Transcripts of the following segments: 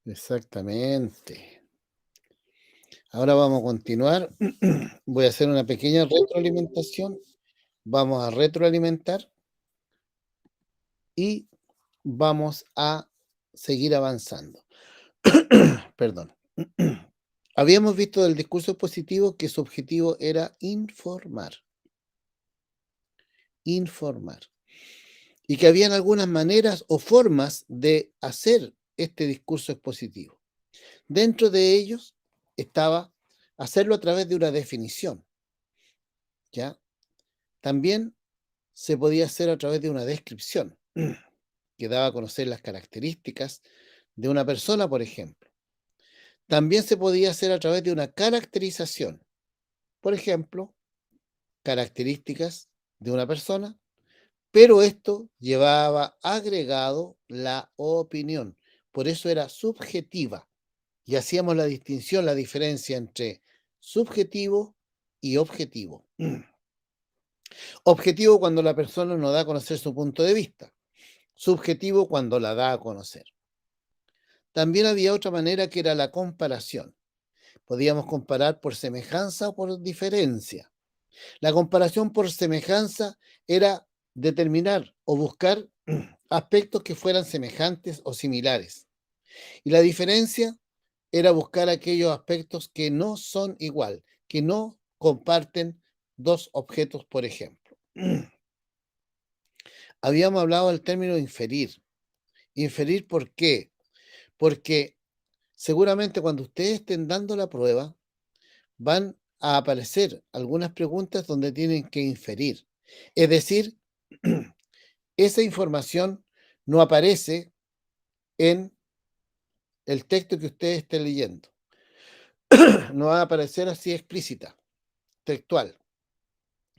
Exactamente. Ahora vamos a continuar. Voy a hacer una pequeña retroalimentación. Vamos a retroalimentar y vamos a seguir avanzando. Perdón. Habíamos visto del discurso positivo que su objetivo era informar. Informar. Y que habían algunas maneras o formas de hacer este discurso expositivo. Dentro de ellos estaba hacerlo a través de una definición, ¿ya? También se podía hacer a través de una descripción, que daba a conocer las características de una persona, por ejemplo. También se podía hacer a través de una caracterización, por ejemplo, características de una persona, pero esto llevaba agregado la opinión, por eso era subjetiva. Y hacíamos la distinción, la diferencia entre subjetivo y objetivo. Objetivo cuando la persona no da a conocer su punto de vista. Subjetivo cuando la da a conocer. También había otra manera que era la comparación. Podíamos comparar por semejanza o por diferencia. La comparación por semejanza era determinar o buscar aspectos que fueran semejantes o similares. Y la diferencia era buscar aquellos aspectos que no son igual, que no comparten dos objetos, por ejemplo. Habíamos hablado del término inferir. ¿Inferir por qué? Porque seguramente cuando ustedes estén dando la prueba, van a aparecer algunas preguntas donde tienen que inferir. Es decir, esa información no aparece en el texto que ustedes estén leyendo. No va a aparecer así explícita, textual,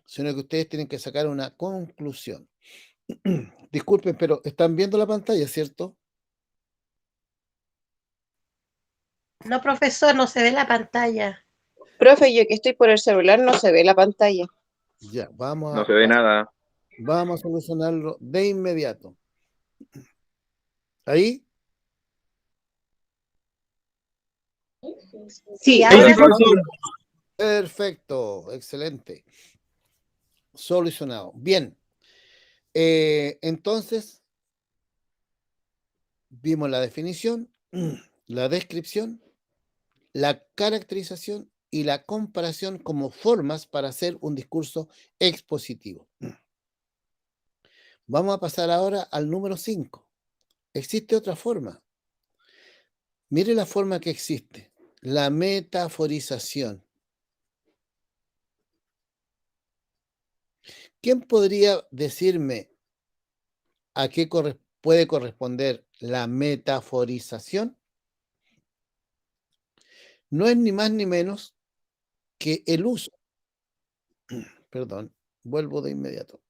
sino que ustedes tienen que sacar una conclusión. Disculpen, pero están viendo la pantalla, ¿cierto? No, profesor, no se ve la pantalla. Profe, yo que estoy por el celular no se ve la pantalla. Ya, No se ve nada. vamos a solucionarlo de inmediato. ¿Ahí? Sí, Sí, Sí, ahora sí. profesor. Perfecto, excelente. Solucionado. Bien. Entonces, vimos la definición, la descripción, la caracterización y la comparación como formas para hacer un discurso expositivo. Vamos a pasar ahora al número 5. Existe otra forma. Mire la forma que existe. La metaforización. ¿Quién podría decirme a qué puede corresponder la metaforización? No es ni más ni menos que el uso, perdón, vuelvo de inmediato,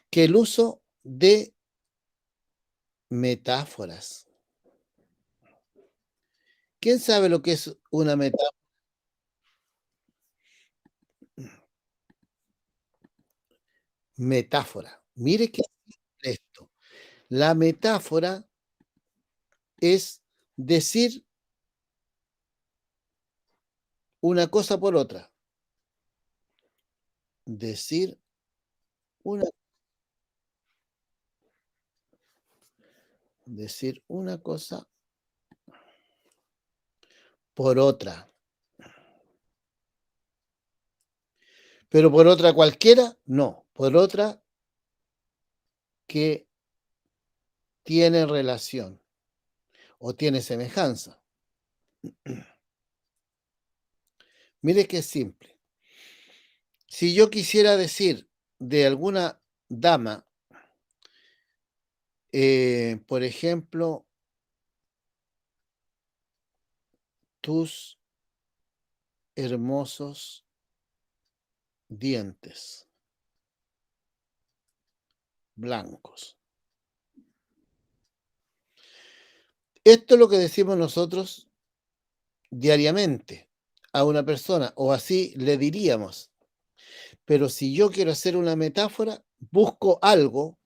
que el uso de metáforas. ¿Quién sabe lo que es una metáfora? Metáfora. Mire qué es esto. La metáfora es decir una cosa por otra. Decir una, decir una cosa por otra. Pero por otra cualquiera, no. Por otra que tiene relación o tiene semejanza. Mire que es simple. Si yo quisiera decir de alguna dama, por ejemplo, tus hermosos dientes blancos. Esto es lo que decimos nosotros diariamente a una persona, o así le diríamos. Pero si yo quiero hacer una metáfora, busco algo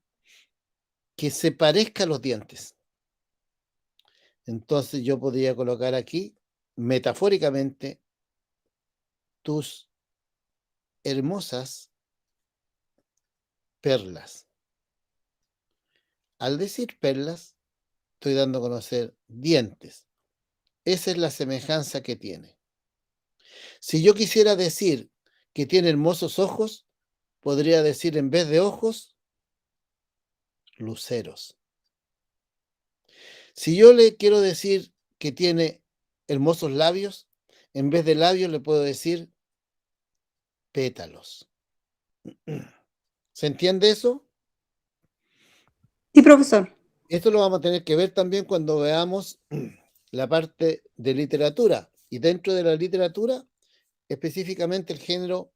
que se parezca a los dientes. Entonces yo podría colocar aquí, metafóricamente, tus hermosas perlas. Al decir perlas, estoy dando a conocer dientes. Esa es la semejanza que tiene. Si yo quisiera decir que tiene hermosos ojos, podría decir en vez de ojos, luceros. Si yo le quiero decir que tiene hermosos labios, en vez de labios le puedo decir pétalos. ¿Se entiende eso? Sí, profesor. Esto lo vamos a tener que ver también cuando veamos la parte de literatura. Y dentro de la literatura, específicamente el género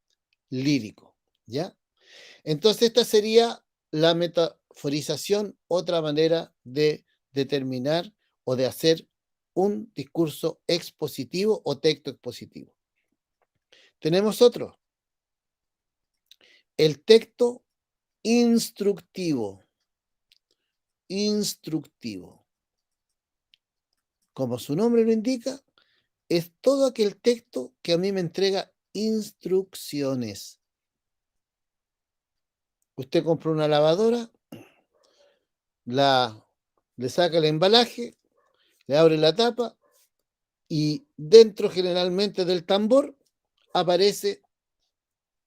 lírico. ¿Ya? Entonces, esta sería la metaforización, otra manera de determinar o de hacer un discurso expositivo o texto expositivo. Tenemos otro, el texto instructivo. Instructivo. Como su nombre lo indica, es todo aquel texto que a mí me entrega instrucciones. Usted compra una lavadora, le saca el embalaje, le abre la tapa y dentro generalmente del tambor aparece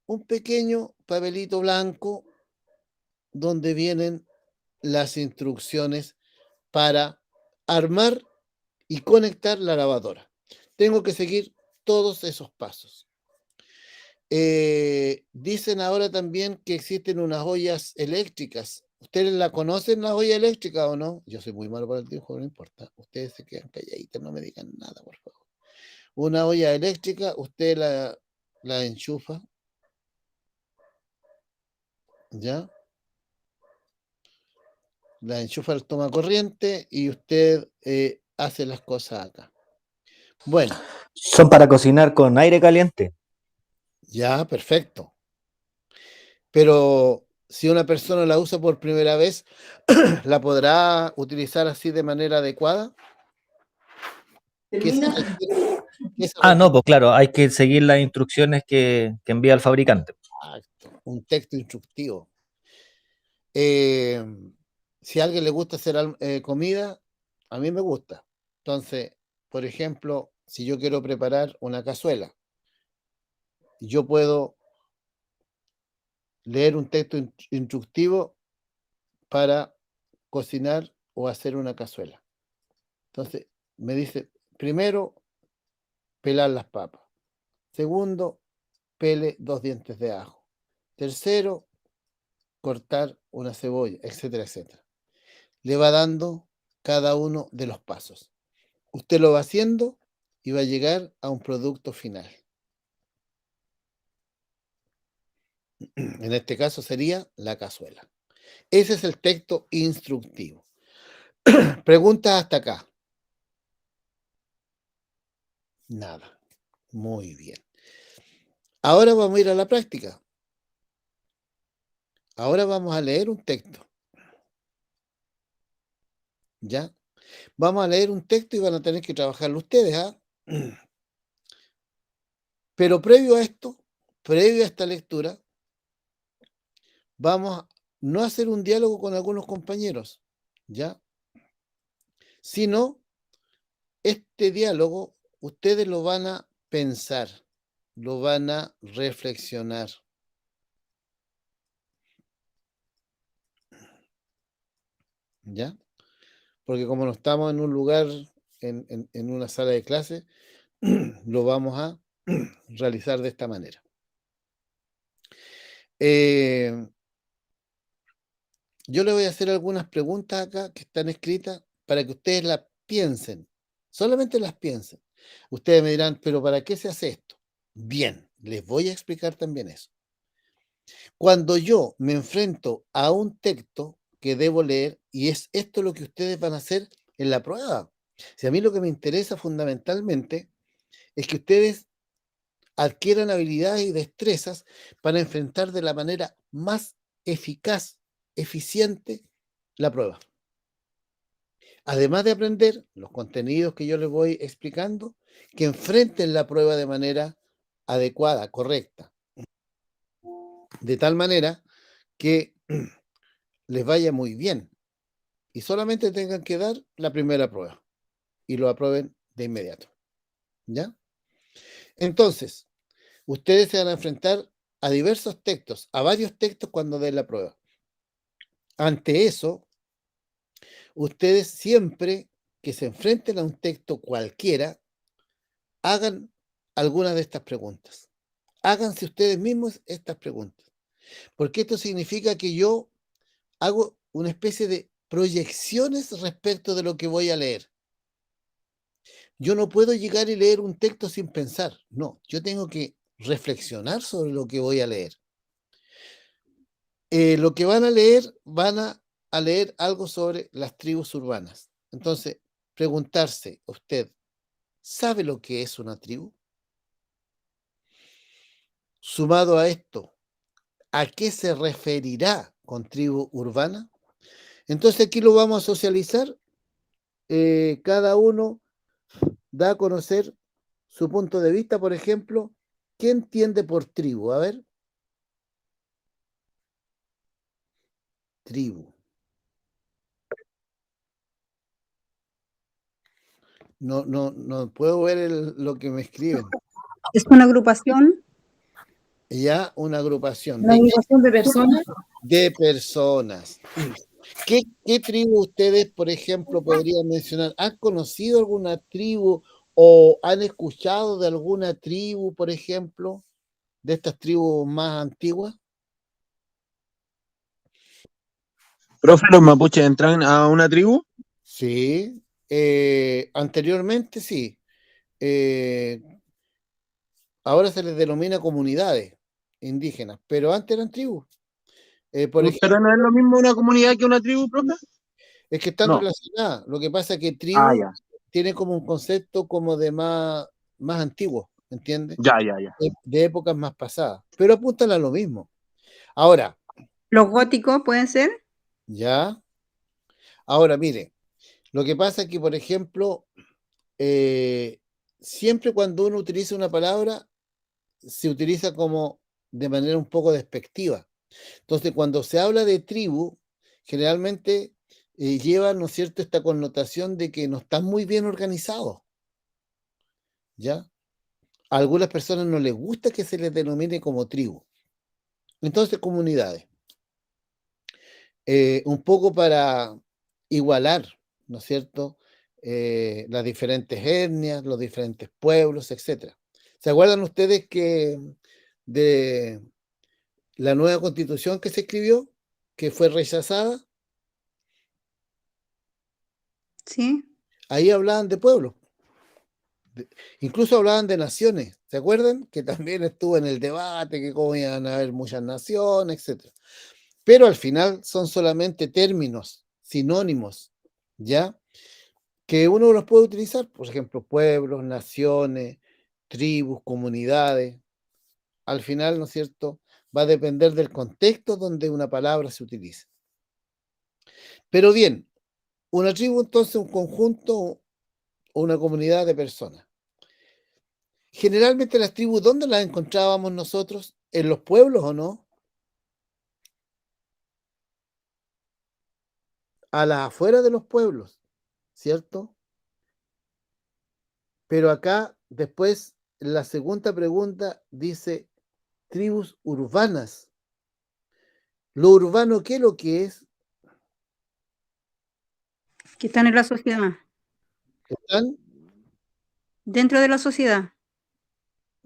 un pequeño papelito blanco donde vienen las instrucciones para armar y conectar la lavadora. Tengo que seguir todos esos pasos. Dicen ahora también que existen unas ollas eléctricas. ¿Ustedes la conocen, la olla eléctrica o no? Yo soy muy malo para el dibujo, no importa. Ustedes se quedan calladitos, no me digan nada, por favor. Una olla eléctrica, usted la enchufa, ¿ya? La enchufa al toma corriente y usted hace las cosas acá. Bueno, Son para cocinar con aire caliente. ya, perfecto. Pero si una persona la usa por primera vez, ¿la podrá utilizar así de manera adecuada? ¿Qué se requiere? ¿Qué se Ah, no, requiere? pues claro, hay que seguir las instrucciones que envía el fabricante. Exacto, un texto instructivo. Si a alguien le gusta hacer comida, a mí me gusta. Entonces, por ejemplo, si yo quiero preparar una cazuela, yo puedo leer un texto instructivo para cocinar o hacer una cazuela. Entonces, me dice, primero, pelar las papas. Segundo, pele 2 dientes de ajo. Tercero, cortar una cebolla, etcétera, etcétera. Le va dando cada uno de los pasos. Usted lo va haciendo y va a llegar a un producto final. En este caso sería la cazuela. Ese es el texto instructivo. Preguntas hasta acá. Nada. Muy bien. Ahora vamos a ir a la práctica. Ahora vamos a leer un texto. ¿Ya? Vamos a leer un texto y van a tener que trabajarlo ustedes, ¿ah? Pero previo a esto, previo a esta lectura, vamos a no hacer un diálogo con algunos compañeros, ¿ya? Sino, este diálogo ustedes lo van a pensar, lo van a reflexionar. ¿Ya? Porque como no estamos en un lugar, en una sala de clase, lo vamos a realizar de esta manera. Yo le voy a hacer algunas preguntas acá que están escritas para que ustedes las piensen, solamente las piensen. Ustedes me dirán, pero ¿para qué se hace esto? Bien, les voy a explicar también eso. Cuando yo me enfrento a un texto que debo leer, y es esto lo que ustedes van a hacer en la prueba. Si a mí lo que me interesa fundamentalmente es que ustedes adquieran habilidades y destrezas para enfrentar de la manera más eficaz, eficiente, la prueba. además de aprender los contenidos que yo les voy explicando, que enfrenten la prueba de manera adecuada, correcta, de tal manera que les vaya muy bien y solamente tengan que dar la primera prueba y lo aprueben de inmediato. ¿Ya? Entonces, ustedes se van a enfrentar a diversos textos, a varios textos cuando den la prueba. Ante eso, ustedes siempre que se enfrenten a un texto cualquiera, hagan alguna de estas preguntas. Háganse ustedes mismos estas preguntas. Porque esto significa que yo hago una especie de proyecciones respecto de lo que voy a leer. Yo no puedo llegar y leer un texto sin pensar. No, yo tengo que reflexionar sobre lo que voy a leer. Lo que van a leer algo sobre las tribus urbanas. Entonces, preguntarse, ¿usted sabe lo que es una tribu? Sumado a esto, ¿a qué se referirá con tribu urbana? Entonces aquí lo vamos a socializar. Cada uno da a conocer su punto de vista. Por ejemplo, ¿qué entiende por tribu? A ver. Tribu. No puedo ver lo que me escriben. Es una agrupación. Ya, una agrupación. Una agrupación de personas. De personas. ¿Qué tribu ustedes, por ejemplo, podrían mencionar? ¿Han conocido alguna tribu o han escuchado de alguna tribu, por ejemplo, de estas tribus más antiguas? ¿Profe, los mapuches entran a una tribu? Sí, anteriormente sí. Ahora se les denomina comunidades indígenas, pero antes eran tribus. Por ejemplo, ¿Pero no es lo mismo una comunidad que una tribu, profe? es que están No. relacionadas. Lo que pasa es que tribu Ya. tiene como un concepto como de más antiguo, ¿entiendes? Ya. De épocas más pasadas, pero apuntan a lo mismo. Ahora, Los góticos pueden ser. ya, ahora mire, lo que pasa es que, por ejemplo, siempre cuando uno utiliza una palabra, se utiliza como de manera un poco despectiva. Entonces, cuando se habla de tribu, generalmente lleva, ¿no es cierto?, esta connotación de que no están muy bien organizados, ¿ya? A algunas personas no les gusta que se les denomine como tribu. Entonces, comunidades. Un poco para igualar, ¿no es cierto?, las diferentes etnias, los diferentes pueblos, etc. ¿Se acuerdan ustedes que de la nueva constitución que se escribió, que fue rechazada? Sí. Ahí hablaban de pueblos, incluso hablaban de naciones. ¿Se acuerdan? Que también estuvo en el debate, que cómo iban a haber muchas naciones, etc. Pero al final son solamente términos, sinónimos, ¿ya? Que uno los puede utilizar, por ejemplo, pueblos, naciones, tribus, comunidades. Al final, ¿no es cierto?, va a depender del contexto donde una palabra se utilice. Pero bien, una tribu entonces un conjunto o una comunidad de personas. Generalmente las tribus, ¿dónde las encontrábamos nosotros? ¿En los pueblos o no? A las afueras de los pueblos, ¿cierto? Pero acá, después, la segunda pregunta dice tribus urbanas. ¿Lo urbano qué es lo que es? Que están en la sociedad. Están Dentro de la sociedad.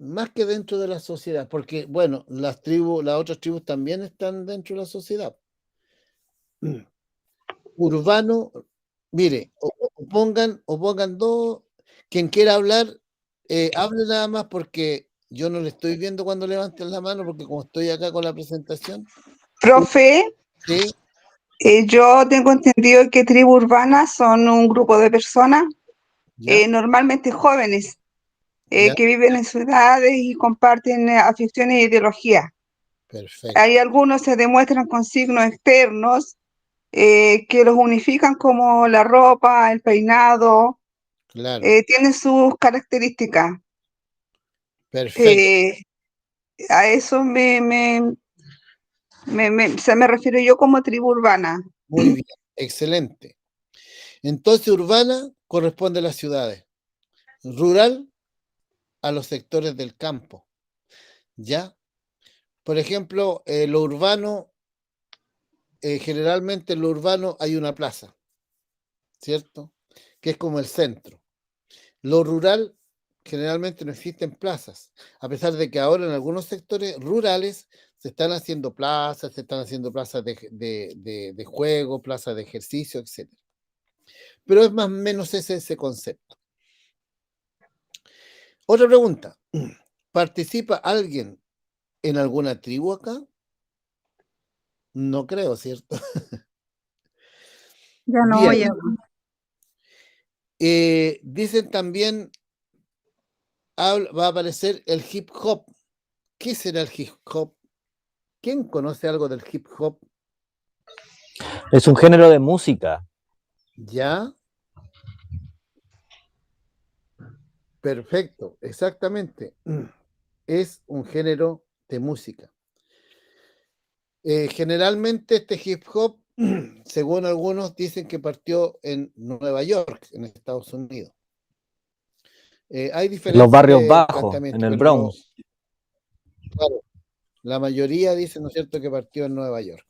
más que dentro de la sociedad, porque, bueno, las otras tribus también están dentro de la sociedad. Urbano, mire, o pongan dos, quien quiera hablar, hable nada más porque yo no le estoy viendo cuando levanten la mano, porque como estoy acá con la presentación, Profe, ¿sí? yo tengo entendido que tribus urbanas son un grupo de personas, ¿Ya? normalmente jóvenes, ¿Ya? que viven en ciudades y comparten aficiones e ideologías. Perfecto. Hay algunos se demuestran con signos externos, que los unifican como la ropa, el peinado, Claro, tienen sus características. perfecto, Eh, a eso me refiero yo como tribu urbana. muy bien, excelente. Entonces, urbana corresponde a las ciudades, rural a los sectores del campo, ¿ya? Por ejemplo, lo urbano, generalmente en lo urbano hay una plaza, ¿cierto? Que es como el centro. Lo rural, generalmente no existen plazas, a pesar de que ahora en algunos sectores rurales se están haciendo plazas, se están haciendo plazas de juego, plazas de ejercicio, etcétera. Pero es más o menos ese concepto. Otra pregunta, ¿participa alguien en alguna tribu acá? No creo, ¿cierto? Ya no Bien, oye. dicen también, va a aparecer el hip hop. ¿Qué será el hip hop? ¿Quién conoce algo del hip hop? Es un género de música. ¿Ya? Perfecto, exactamente. Es un género de música. Generalmente este hip hop, según algunos, dicen que partió en Nueva York, en Estados Unidos. Hay En los diferencias barrios de bajos, en planteamiento, el pero Bronx. claro, la mayoría dicen, ¿no es cierto?, que partió en Nueva York,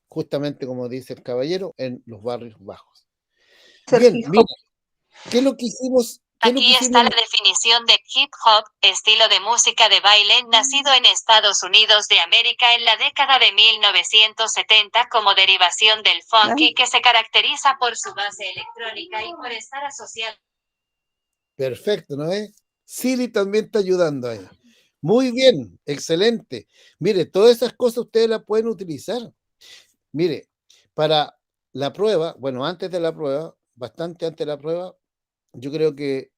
justamente como dice el caballero, en los barrios bajos. Es el Bien, hip mira, hop. ¿qué es lo que hicimos? ¿Qué es lo que Aquí está hicimos? la definición de hip hop, estilo de música de baile nacido en Estados Unidos de América en la década de 1970 como derivación del funky que se caracteriza por su base electrónica y por estar asociado. Perfecto, ¿no es? Siri también está ayudando ahí. Muy bien, excelente. Mire, todas esas cosas ustedes las pueden utilizar. Mire, para la prueba, bueno, antes de la prueba, bastante antes de la prueba, yo creo que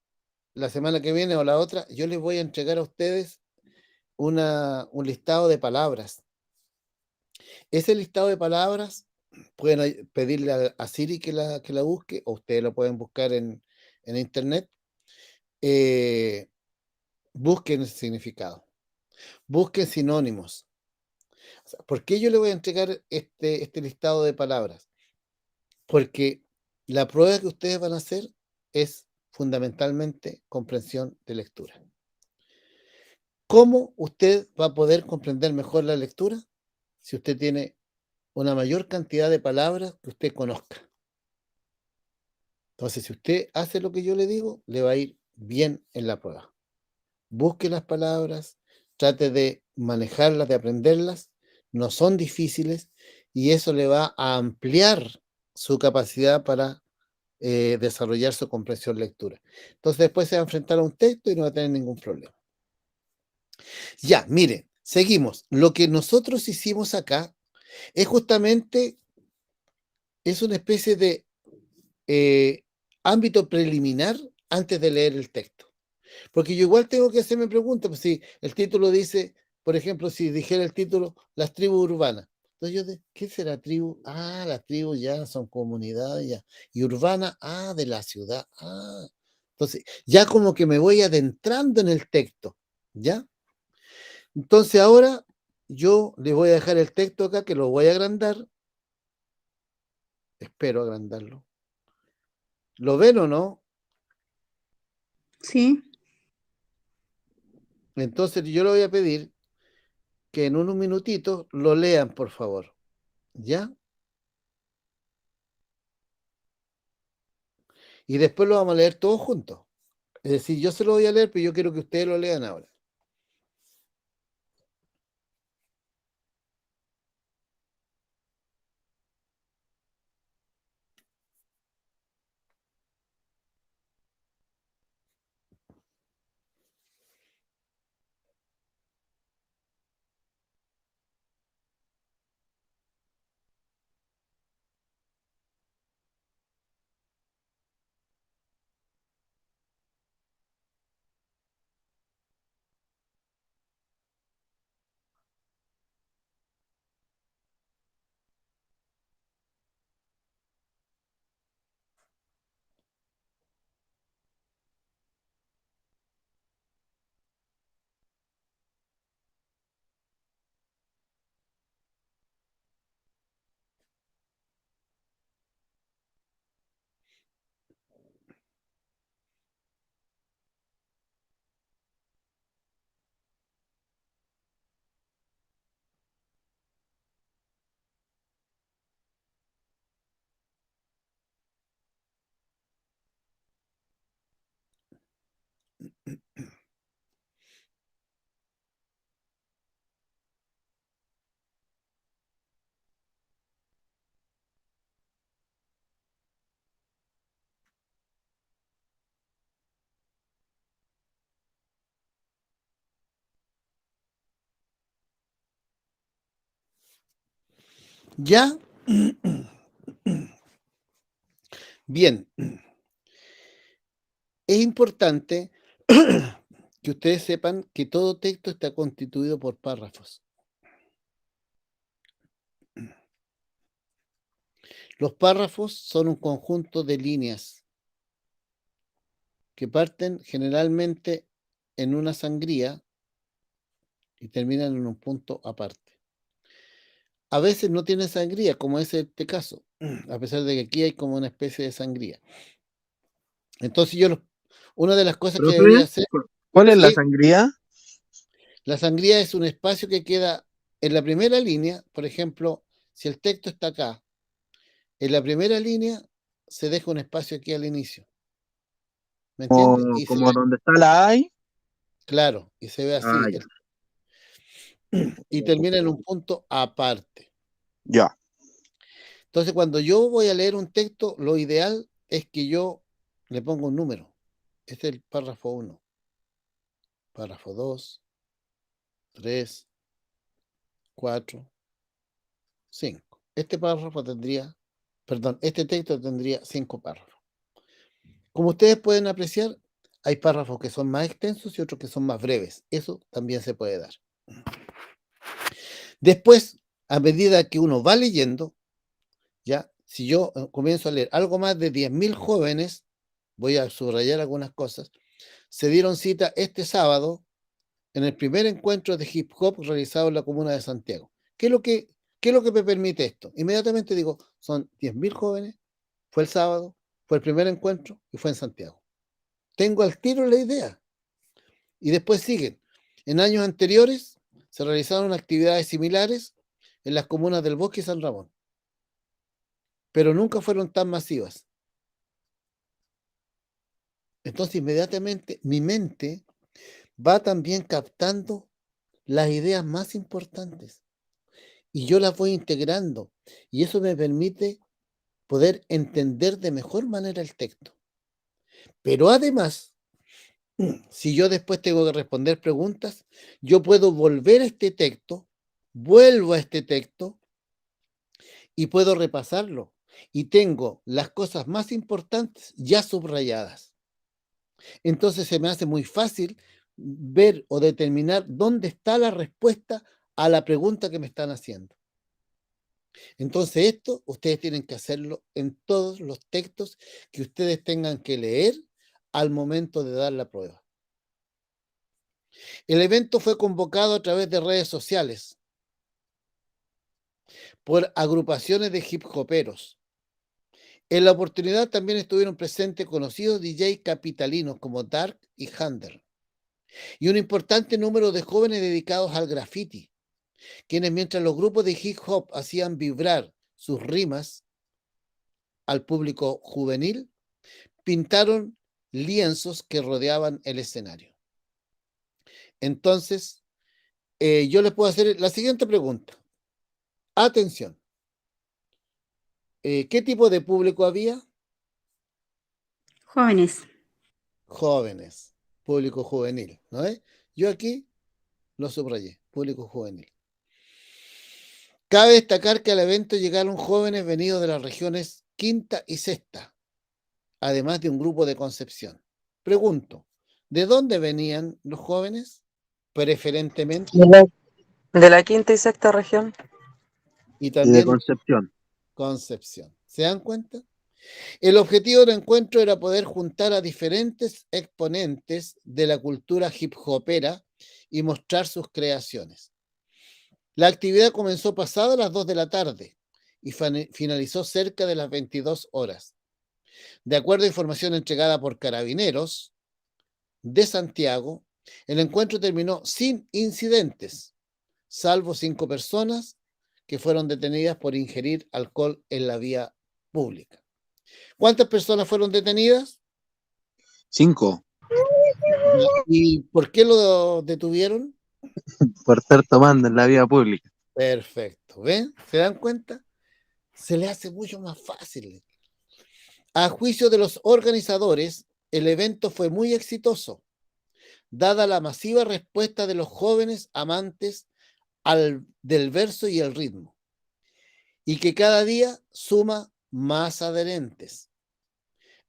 la semana que viene o la otra, yo les voy a entregar a ustedes un listado de palabras. Ese listado de palabras pueden pedirle a Siri que la busque, o ustedes lo pueden buscar en internet. Eh, busquen el significado, busquen sinónimos. O sea, ¿por qué yo le voy a entregar este listado de palabras? Porque la prueba que ustedes van a hacer es fundamentalmente comprensión de lectura. ¿Cómo usted va a poder comprender mejor la lectura? Si usted tiene una mayor cantidad de palabras que usted conozca. Entonces, si usted hace lo que yo le digo, le va a ir bien en la prueba. Busque las palabras, trate de manejarlas, de aprenderlas, no son difíciles y eso le va a ampliar su capacidad para desarrollar su comprensión lectura. Entonces después se va a enfrentar a un texto y no va a tener ningún problema. Ya, mire, seguimos. Lo que nosotros hicimos acá es justamente, es una especie de ámbito preliminar antes de leer el texto. Porque yo igual tengo que hacerme preguntas, pues si el título dice, por ejemplo, si dijera el título, las tribus urbanas. Entonces ¿qué será tribu? Ah, las tribus ya son comunidades ya. Y urbana, ah, de la ciudad. Ah. Entonces, ya como que me voy adentrando en el texto, ¿ya? Entonces ahora yo les voy a dejar el texto acá, que lo voy a agrandar. Espero agrandarlo. ¿Lo ven o no? Sí. Entonces yo le voy a pedir que en unos minutitos lo lean, por favor. ¿Ya? Y después lo vamos a leer todos juntos. Es decir, yo se lo voy a leer, pero yo quiero que ustedes lo lean ahora. ¿Ya? Bien. Es importante que ustedes sepan que todo texto está constituido por párrafos. Los párrafos son un conjunto de líneas que parten generalmente en una sangría y terminan en un punto aparte. A veces no tienen sangría, como es este caso, a pesar de que aquí hay como una especie de sangría. Entonces una de las cosas que Profe, debería hacer, ¿cuál es la sí, sangría? la sangría es un espacio que queda en la primera línea. Por ejemplo, si el texto está acá, en la primera línea se deja un espacio aquí al inicio. ¿Me entiendes? Y se Como ve, donde está la A. claro, y se ve Ah, así, ya. y termina en un punto aparte. Ya. Entonces, cuando yo voy a leer un texto, lo ideal es que yo le ponga un número. Este es el párrafo 1, párrafo 2, 3, 4, 5. Este texto tendría 5 párrafos. Como ustedes pueden apreciar, hay párrafos que son más extensos y otros que son más breves. Eso también se puede dar. Después, a medida que uno va leyendo, ya, si yo comienzo a leer algo más de 10.000 jóvenes, voy a subrayar algunas cosas, se dieron cita este sábado en el primer encuentro de hip hop realizado en la comuna de Santiago. ¿Qué es lo que me permite esto? Inmediatamente digo, son 10.000 jóvenes, fue el sábado, fue el primer encuentro y fue en Santiago. Tengo al tiro la idea. Y después siguen. En años anteriores se realizaron actividades similares en las comunas del Bosque y San Ramón, pero nunca fueron tan masivas. Entonces, inmediatamente mi mente va también captando las ideas más importantes y yo las voy integrando, y eso me permite poder entender de mejor manera el texto. Pero además, si yo después tengo que responder preguntas, yo puedo volver a este texto, vuelvo a este texto y puedo repasarlo. Y tengo las cosas más importantes ya subrayadas. Entonces se me hace muy fácil ver o determinar dónde está la respuesta a la pregunta que me están haciendo. Entonces esto ustedes tienen que hacerlo en todos los textos que ustedes tengan que leer al momento de dar la prueba. El evento fue convocado a través de redes sociales por agrupaciones de hip hoperos. En la oportunidad también estuvieron presentes conocidos DJ capitalinos como Dark y Hander, y un importante número de jóvenes dedicados al graffiti, quienes mientras los grupos de hip hop hacían vibrar sus rimas al público juvenil, pintaron lienzos que rodeaban el escenario. Entonces, yo les puedo hacer la siguiente pregunta. Atención. ¿Qué tipo de público había? Jóvenes. Jóvenes, público juvenil, ¿no es? Yo aquí lo subrayé, público juvenil. Cabe destacar que al evento llegaron jóvenes venidos de las regiones Quinta y Sexta, además de un grupo de Concepción. Pregunto, ¿de dónde venían los jóvenes? Preferentemente. De la quinta y sexta región. Y Y de también Concepción. Concepción. ¿Se dan cuenta? El objetivo del encuentro era poder juntar a diferentes exponentes de la cultura hip hopera y mostrar sus creaciones. La actividad comenzó pasadas las 2 de la tarde y finalizó cerca de las 22 horas. De acuerdo a información entregada por Carabineros de Santiago, el encuentro terminó sin incidentes, salvo 5 personas que fueron detenidas por ingerir alcohol en la vía pública. ¿Cuántas personas fueron detenidas? 5. ¿Y por qué lo detuvieron? Por estar tomando en la vía pública. Perfecto. ¿Ven? ¿Se dan cuenta? Se le hace mucho más fácil. A juicio de los organizadores, el evento fue muy exitoso, dada la masiva respuesta de los jóvenes amantes del verso y el ritmo. y que cada día suma más adherentes.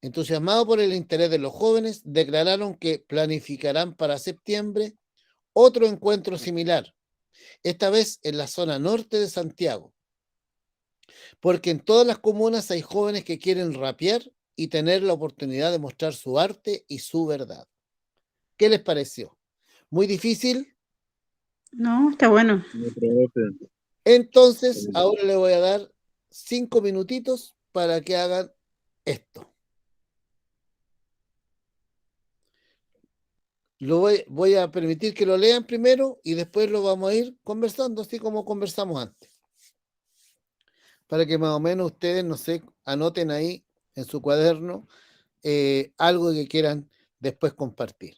Entusiasmados por el interés de los jóvenes, declararon que planificarán para septiembre otro encuentro similar, esta vez en la zona norte de Santiago, porque en todas las comunas hay jóvenes que quieren rapear y tener la oportunidad de mostrar su arte y su verdad. ¿Qué les pareció? ¿Muy difícil? No, está bueno. Entonces, ahora le voy a dar 5 minutitos para que hagan esto. Voy a permitir que lo lean primero y después lo vamos a ir conversando, así como conversamos antes. Para que más o menos ustedes, no sé, anoten ahí en su cuaderno algo que quieran después compartir.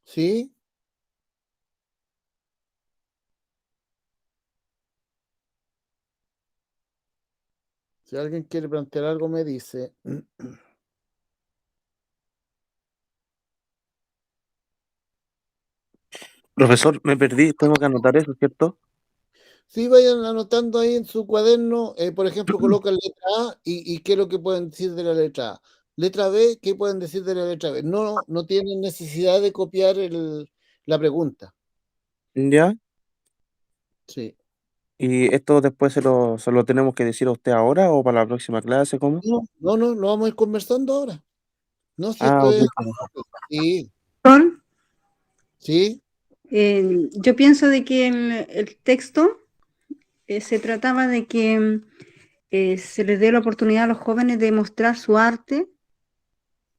¿Sí? Si alguien quiere plantear algo, me dice. Profesor, me perdí, tengo que anotar eso, ¿cierto? Sí, vayan anotando ahí en su cuaderno, por ejemplo, colocan letra A y qué es lo que pueden decir de la letra A. Letra B, ¿qué pueden decir de la letra B? No tienen necesidad de copiar la pregunta. ¿Ya? Sí. ¿Y esto después se lo tenemos que decir a usted ahora o para la próxima clase? ¿Cómo? No, lo vamos a ir conversando ahora. No, si Ah, esto ok. es. Sí, Son, sí, yo pienso de que el texto se trataba de que se les dé la oportunidad a los jóvenes de mostrar su arte.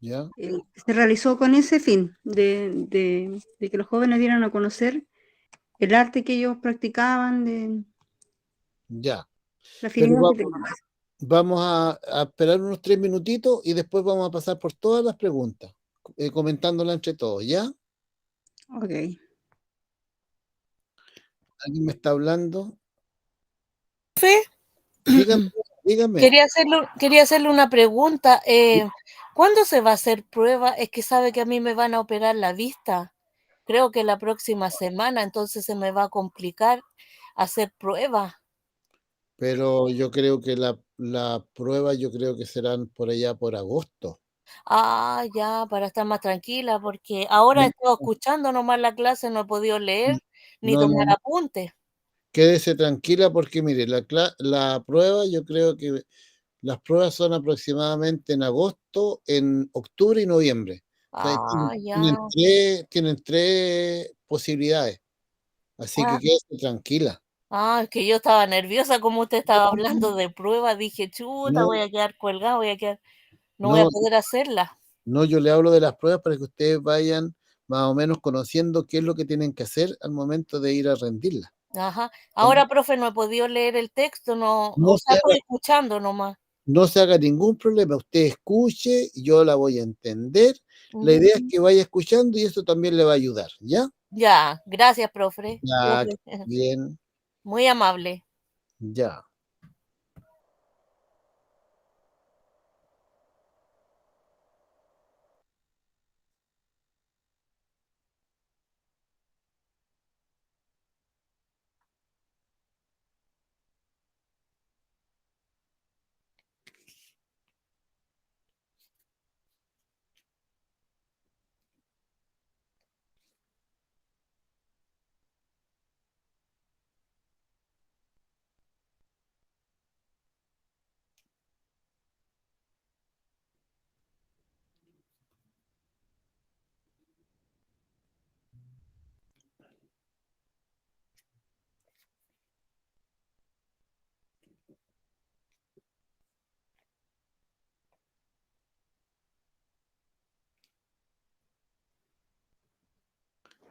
ya, Se realizó con ese fin, de que los jóvenes dieran a conocer el arte que ellos practicaban, de ya. la Pero afinidad que tenían. vamos a esperar unos 3 minutitos y después vamos a pasar por todas las preguntas, comentándolas entre todos, ¿ya? Ok. ¿Alguien me está hablando? Profe, Dígame, dígame. quería hacerle una pregunta. ¿Cuándo se va a hacer prueba? Es que sabe que a mí me van a operar la vista. Creo que la próxima semana, entonces se me va a complicar hacer prueba. Pero yo creo que la prueba yo creo que serán por allá por agosto. Ah, ya, para estar más tranquila, porque ahora he No, estado escuchando nomás la clase, no he podido leer ni no, tomar no, apuntes. quédese tranquila porque mire, la prueba yo creo que las pruebas son aproximadamente en agosto, en octubre y noviembre. O sea, Ah, tienen ya. tienen tres posibilidades, así que Ah, quédese tranquila. es que yo estaba nerviosa como usted estaba hablando de prueba. Dije, chuta, No, voy a quedar colgada, no voy a no, poder hacerla. no, yo le hablo de las pruebas para que ustedes vayan más o menos conociendo qué es lo que tienen que hacer al momento de ir a rendirla. Ajá. ¿Ya? Ahora, profe, no he podido leer el texto, no, No o se sea, haga, estoy escuchando nomás. no se haga ningún problema, usted escuche, yo la voy a entender. La idea es Mm, que vaya escuchando y eso también le va a ayudar, ¿ya? ya, gracias, profe. Ya, Profe, bien, muy amable. ya.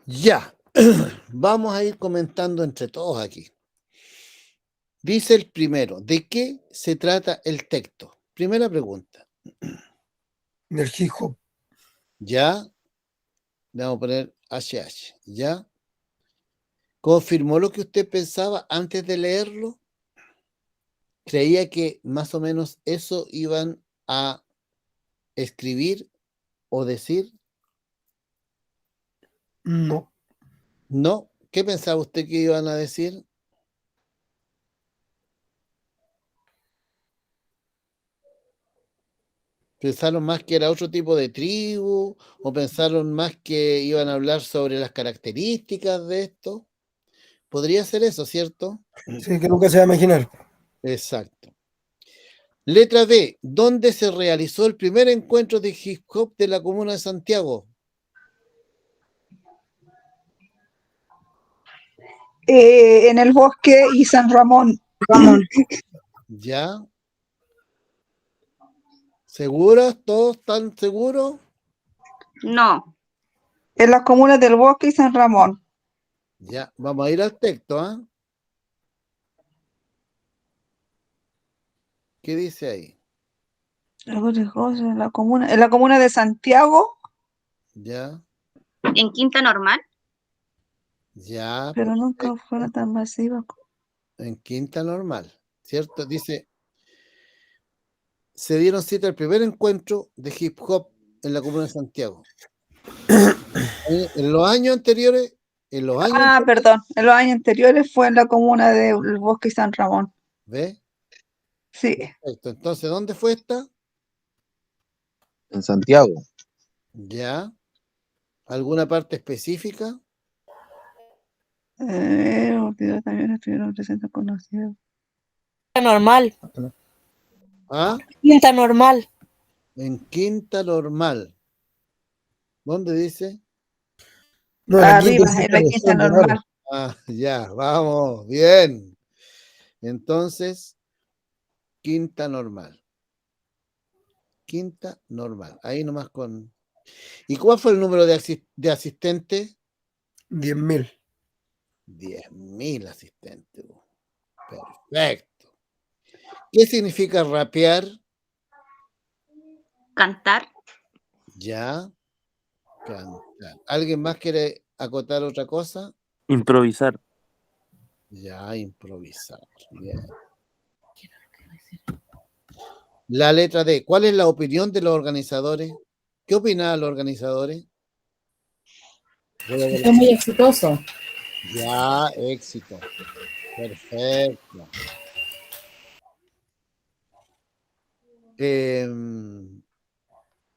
Ya, vamos a ir comentando entre todos aquí. Dice el primero, ¿de qué se trata el texto? Primera pregunta. Del hip hop. Ya, le vamos a poner HH, ¿ya? ¿Confirmó lo que usted pensaba antes de leerlo? ¿Creía que más o menos eso iban a escribir o decir? No. ¿No? ¿Qué pensaba usted que iban a decir? ¿Pensaron más que era otro tipo de tribu? ¿O pensaron más que iban a hablar sobre las características de esto? Podría ser eso, ¿cierto? Sí, que nunca se va a imaginar. Exacto. Letra B. ¿Dónde se realizó el primer encuentro de hip hop de la comuna de Santiago? En el bosque y San Ramón. ¿Ya? ¿Seguros? ¿Todos están seguros? No. En las comunas del bosque y San Ramón. Ya, vamos a ir al texto, ¿ah? ¿Qué dice ahí? En la comuna de Santiago, Ya, En Quinta Normal. ya, pero nunca perfecto. fueron tan masivas. En Quinta Normal, ¿cierto? Dice, se dieron cita al primer encuentro de hip hop en la comuna de Santiago. En los años anteriores, Perdón. En los años anteriores fue en la comuna del bosque y San Ramón. ¿ve? Sí. Perfecto. Entonces, ¿dónde fue esta? En Santiago. Ya. ¿Alguna parte específica? También estuvieron presentes conocidos. Normal. ¿Ah? Quinta Normal. En Quinta Normal. ¿Dónde dice? No, en la quinta Arriba, y en la sexta Quinta región, Normal. claro. Ah, ya, vamos, bien. Entonces, Quinta Normal. Quinta Normal. Ahí nomás con... ¿Y cuál fue el número de asistentes? 10.000. 10.000 asistentes. Perfecto. ¿Qué significa rapear? Cantar. Ya. Cantar. ¿Alguien más quiere acotar otra cosa? Improvisar. Ya, improvisar. Bien. La letra D. ¿Cuál es la opinión de los organizadores? ¿Qué opinaban los organizadores? Fue muy exitoso. Ya, éxito. Perfecto.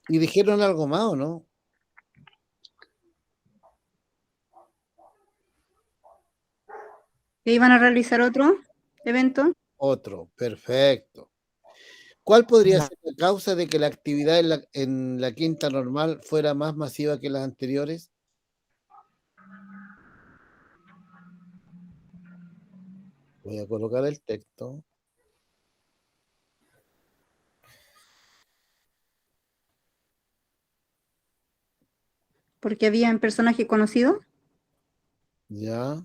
¿Y dijeron algo más o no? ¿Que iban a realizar otro evento? Otro, perfecto. ¿Cuál podría ser la causa de que la actividad en la Quinta Normal fuera más masiva que las anteriores? Voy a colocar el texto. Porque habían personajes conocidos. Ya,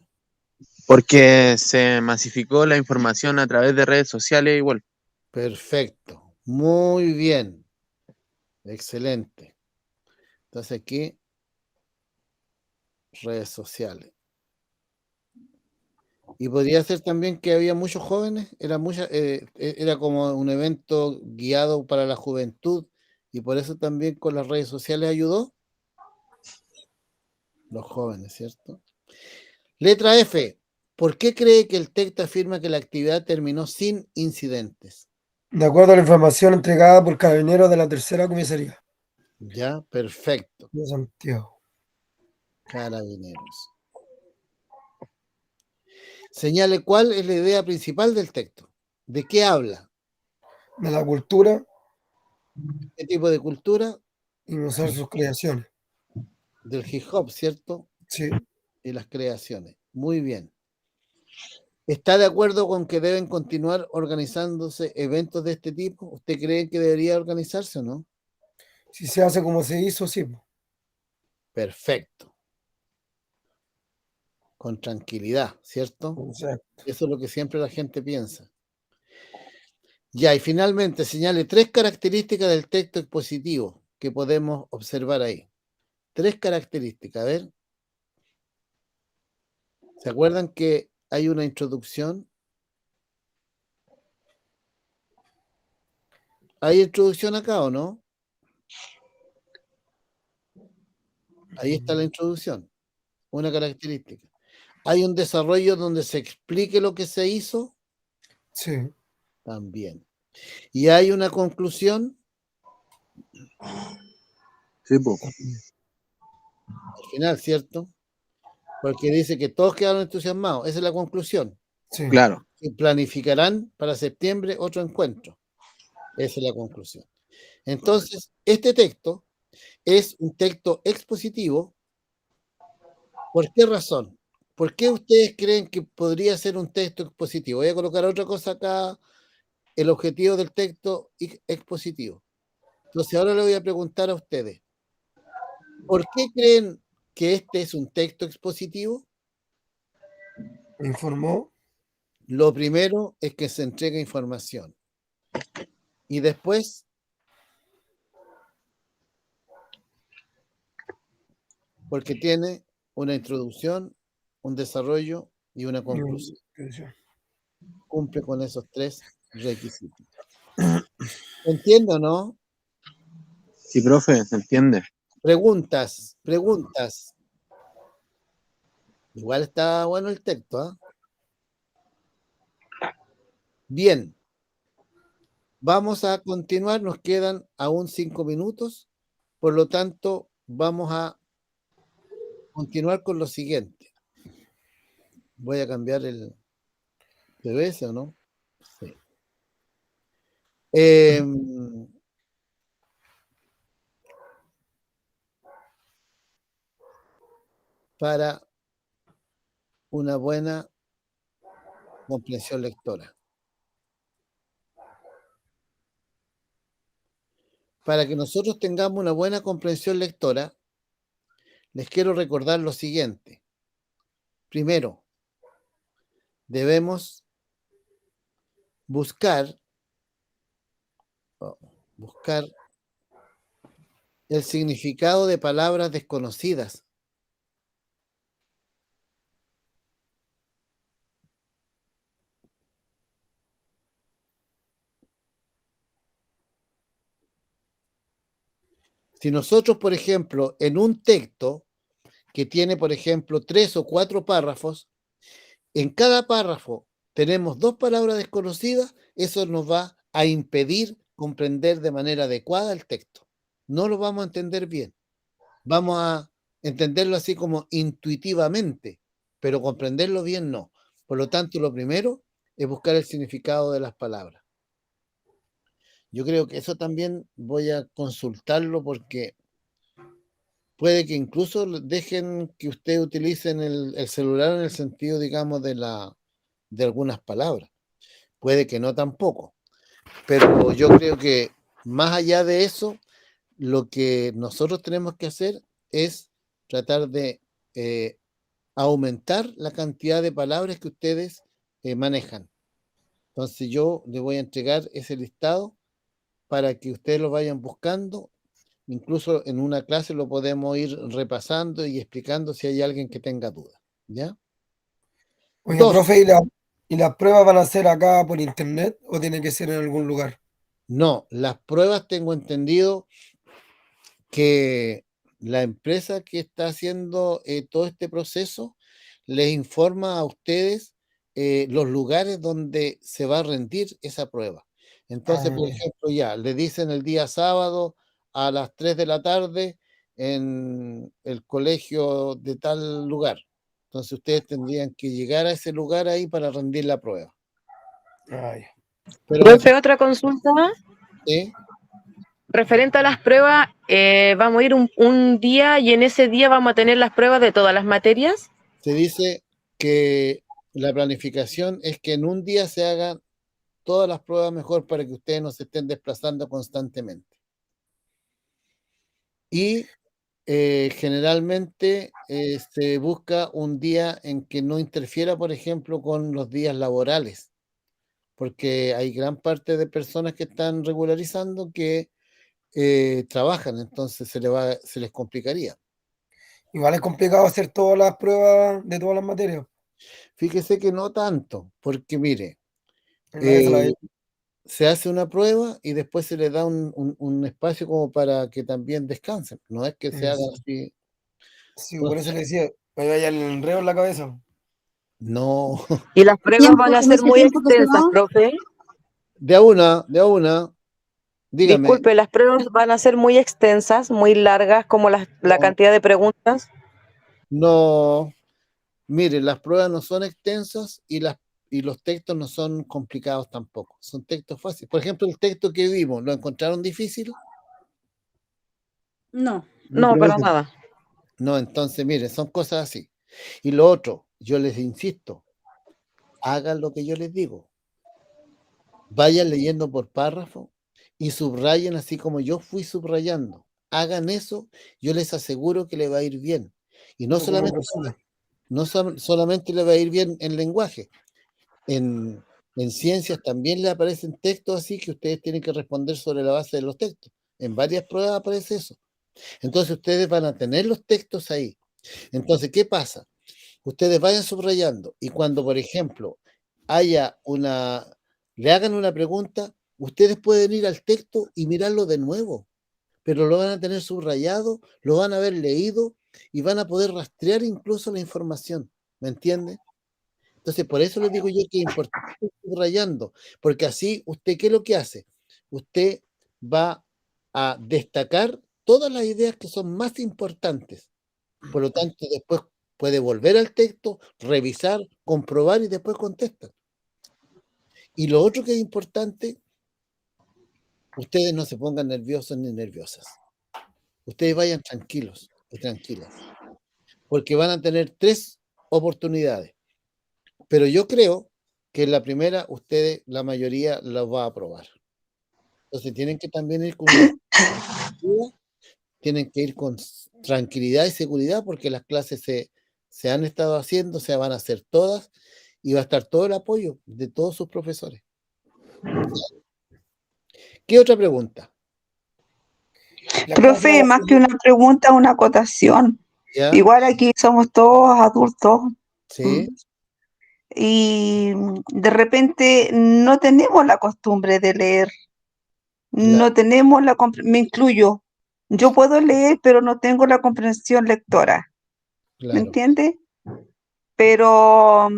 Porque se masificó la información a través de redes sociales igual. perfecto. Muy bien. Excelente. Entonces aquí, redes sociales. Y podría ser también que había muchos jóvenes, era como un evento guiado para la juventud y por eso también con las redes sociales ayudó. Los jóvenes, ¿cierto? Letra F. ¿Por qué cree que el texto afirma que la actividad terminó sin incidentes? De acuerdo a la información entregada por carabineros de la tercera comisaría Ya, perfecto. de Santiago. Carabineros. Señale cuál es la idea principal del texto. ¿De qué habla? De la cultura ¿Qué tipo de cultura? y mostrar sus creaciones. Del hip hop, ¿cierto? Sí. Y las creaciones. Muy bien. ¿Está de acuerdo con que deben continuar organizándose eventos de este tipo? ¿Usted cree que debería organizarse o no? Si se hace como se hizo, sí. Perfecto. con tranquilidad, ¿cierto? Exacto. Eso es lo que siempre la gente piensa. Ya, y finalmente señale 3 características del texto expositivo que podemos observar ahí. 3 características, a ver. ¿Se acuerdan que hay una introducción? ¿Hay introducción acá o no? Ahí está la introducción, una característica. ¿Hay un desarrollo donde se explique lo que se hizo? Sí. También. ¿Y hay una conclusión? Sí, po. Al final, ¿cierto? Porque dice que todos quedaron entusiasmados. Esa es la conclusión. Sí. Claro. Y planificarán para septiembre otro encuentro. Esa es la conclusión. Entonces, este texto es un texto expositivo. ¿Por qué razón? ¿Por qué ustedes creen que podría ser un texto expositivo? Voy a colocar otra cosa acá, el objetivo del texto expositivo. Entonces, ahora le voy a preguntar a ustedes, ¿por qué creen que este es un texto expositivo? Informó. Lo primero es que se entrega información. Y después, porque tiene una introducción, un desarrollo y una conclusión. Cumple con esos 3 requisitos. ¿Entiendo, no? Sí, profe, se entiende. Preguntas. Igual está bueno el texto, ¿ah? Bien. Vamos a continuar, nos quedan aún 5 minutos, por lo tanto, vamos a continuar con lo siguiente. Voy a cambiar el PBS, ¿o no? Sí. Para una buena comprensión lectora. Para que nosotros tengamos una buena comprensión lectora, les quiero recordar lo siguiente. Primero, debemos buscar el significado de palabras desconocidas. Si nosotros, por ejemplo, en un texto que tiene, por ejemplo, 3 o 4 párrafos, en cada párrafo tenemos 2 palabras desconocidas, eso nos va a impedir comprender de manera adecuada el texto. No lo vamos a entender bien. Vamos a entenderlo así como intuitivamente, pero comprenderlo bien no. Por lo tanto, lo primero es buscar el significado de las palabras. Yo creo que eso también voy a consultarlo porque puede que incluso dejen que ustedes utilicen el celular en el sentido, digamos, de algunas palabras. Puede que no tampoco. Pero yo creo que más allá de eso, lo que nosotros tenemos que hacer es tratar de aumentar la cantidad de palabras que ustedes manejan. Entonces yo les voy a entregar ese listado para que ustedes lo vayan buscando. Incluso en una clase lo podemos ir repasando y explicando si hay alguien que tenga dudas. ¿Ya? Oiga, profe, ¿y las pruebas van a ser acá por internet o tiene que ser en algún lugar? No, las pruebas tengo entendido que la empresa que está haciendo todo este proceso les informa a ustedes los lugares donde se va a rendir esa prueba. Entonces, por ejemplo, ya, le dicen el día sábado a las 3 de la tarde en el colegio de tal lugar. Entonces, ustedes tendrían que llegar a ese lugar ahí para rendir la prueba. Pero, Profe, otra consulta. ¿sí? Referente a las pruebas, vamos a ir un día y en ese día vamos a tener las pruebas de todas las materias. Se dice que la planificación es que en un día se hagan todas las pruebas mejor para que ustedes no se estén desplazando constantemente. Y Generalmente se busca un día en que no interfiera, por ejemplo, con los días laborales, porque hay gran parte de personas que están regularizando que trabajan, entonces se les complicaría. Igual es complicado hacer todas las pruebas de todas las materias. Fíjese que no tanto, porque mire, Una vez a la eh, vez. se hace una prueba y después se le da un espacio como para que también descansen, no es que se haga así. Sí, por eso le decía, me vaya el enredo en la cabeza. No, Y las pruebas van a En ser ese muy tiempo que se extensas, da, profe. de a una, dígame. Disculpe, las pruebas van a ser muy extensas, muy largas, como la No, cantidad de preguntas. no, mire, las pruebas no son extensas y los textos no son complicados tampoco, son textos fáciles. Por ejemplo, el texto que vimos, ¿lo encontraron difícil? no. No, para nada. No, entonces, mire, son cosas así. Y lo otro, yo les insisto, hagan lo que yo les digo. Vayan leyendo por párrafo y subrayen así como yo fui subrayando. Hagan eso, yo les aseguro que le va a ir bien. Y no solamente le va a ir bien en lenguaje, en ciencias también le aparecen textos así que ustedes tienen que responder sobre la base de los textos. En varias pruebas aparece eso. Entonces ustedes van a tener los textos ahí. Entonces, ¿qué pasa? Ustedes vayan subrayando y cuando, por ejemplo, le hagan una pregunta, ustedes pueden ir al texto y mirarlo de nuevo, pero lo van a tener subrayado, lo van a haber leído y van a poder rastrear incluso la información. ¿Me entiende? Entonces, por eso les digo yo que es importante ir subrayando, porque así usted, ¿qué es lo que hace? Usted va a destacar todas las ideas que son más importantes. Por lo tanto, después puede volver al texto, revisar, comprobar y después contesta. Y lo otro que es importante, ustedes no se pongan nerviosos ni nerviosas. Ustedes vayan tranquilos y tranquilas, porque van a tener 3 oportunidades. Pero yo creo que en la primera, ustedes, la mayoría, las va a aprobar. Entonces tienen que también ir con tienen que ir con tranquilidad y seguridad porque las clases se han estado haciendo, se van a hacer todas y va a estar todo el apoyo de todos sus profesores. ¿Qué otra pregunta? Profe, más que una pregunta, una acotación. ¿Ya? Igual aquí somos todos adultos Sí, y de repente no tenemos la costumbre de leer, no tenemos me incluyo. Yo puedo leer, pero no tengo la comprensión lectora, ¿me claro. entiende? Pero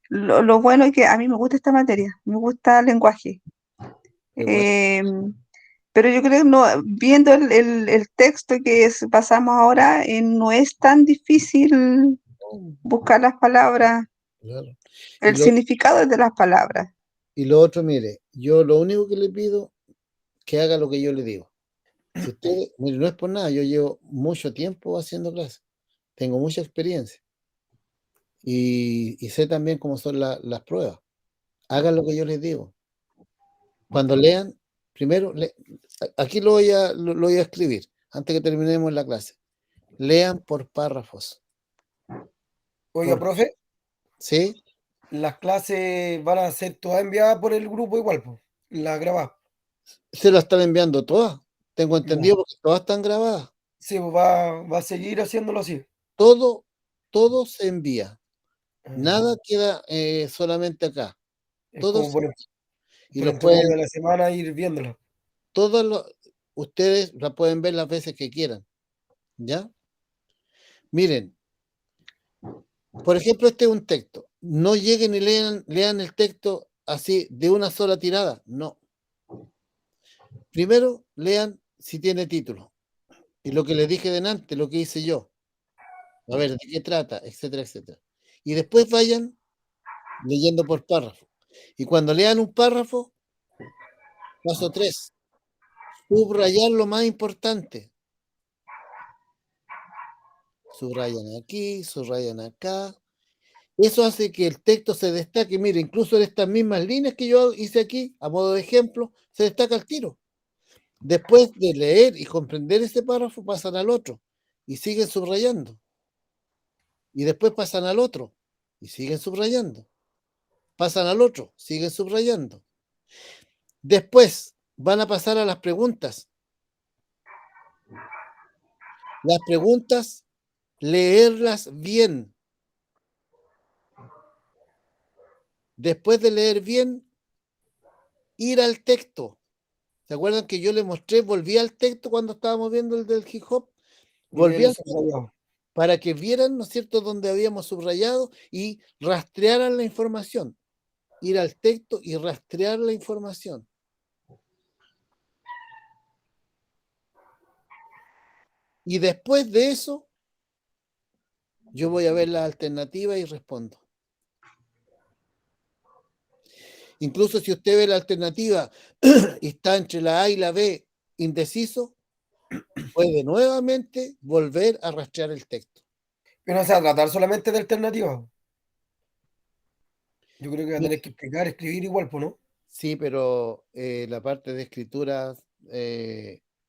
lo bueno es que a mí me gusta esta materia, me gusta el lenguaje. Qué bueno. Pero yo creo que no, viendo el texto pasamos ahora, no es tan difícil buscar las palabras, Claro. el significado de las palabras. Y lo otro, mire, yo lo único que le pido que haga lo que yo le digo. Si ustedes, mire, no es por nada, yo llevo mucho tiempo haciendo clases, tengo mucha experiencia y sé también cómo son las pruebas. Hagan lo que yo les digo. Cuando lean, primero, aquí lo voy a escribir, antes que terminemos la clase. Lean por párrafos. Oiga, profe, ¿Sí? las clases van a ser todas enviadas por el grupo igual, pues, las grabadas. ¿Se las están enviando todas? Tengo entendido porque todas están grabadas. Sí, pues va a seguir haciéndolo así. Todo se envía. Nada queda solamente acá. Es Todo como por y el lo intermedio pueden, de la semana ir viéndolo. ustedes la pueden ver las veces que quieran. ¿Ya? Miren, por ejemplo, este es un texto. No lleguen y lean el texto así de una sola tirada. No. Primero, lean si tiene título. Y lo que les dije delante, lo que hice yo. A ver, ¿de qué trata? Etcétera, etcétera. Y después vayan leyendo por párrafo. Y cuando lean un párrafo, paso 3, subrayar lo más importante. Subrayan aquí, subrayan acá. Eso hace que el texto se destaque. Mire, incluso en estas mismas líneas que yo hice aquí, a modo de ejemplo, se destaca el tiro. Después de leer y comprender ese párrafo, pasan al otro. y siguen subrayando. Y después pasan al otro y siguen subrayando. Pasan al otro, siguen subrayando. Después van a pasar a las preguntas. Las preguntas, leerlas bien. Después de leer bien, ir al texto. ¿Se acuerdan que yo les mostré? Volví al texto cuando estábamos viendo el del hip hop. Volví al texto para que vieran, ¿no es cierto?, donde habíamos subrayado y rastrearan la información. Ir al texto y rastrear la información. Y después de eso, yo voy a ver la alternativa y respondo. Incluso si usted ve la alternativa y está entre la A y la B indeciso, puede nuevamente volver a rastrear el texto. Pero no se va a tratar solamente de alternativas. Yo creo que va a tener que explicar, escribir igual, pues, ¿no? Sí, pero la parte de escritura,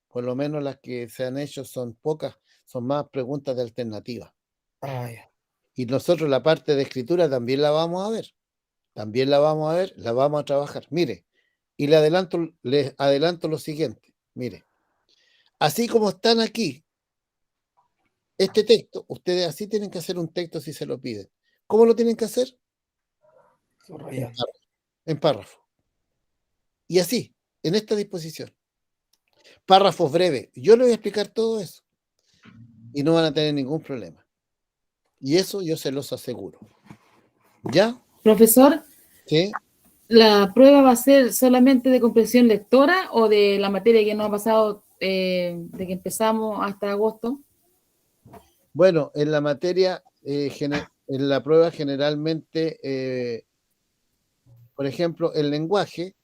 por lo menos las que se han hecho son pocas, son más preguntas de alternativa. Ah, ya. Y nosotros la parte de escritura también la vamos a ver. También la vamos a ver, la vamos a trabajar. Mire, y les adelanto lo siguiente. Mire, así como están aquí, este texto, ustedes así tienen que hacer un texto si se lo piden. ¿Cómo lo tienen que hacer? En párrafo. Y así, en esta disposición. Párrafos breves. Yo les voy a explicar todo eso. Y no van a tener ningún problema. Y eso yo se los aseguro. ¿Ya? Profesor, ¿Sí? ¿la prueba va a ser solamente de comprensión lectora o de la materia que nos ha pasado de que empezamos hasta agosto? Bueno, en la materia, en la prueba generalmente, por ejemplo, el lenguaje,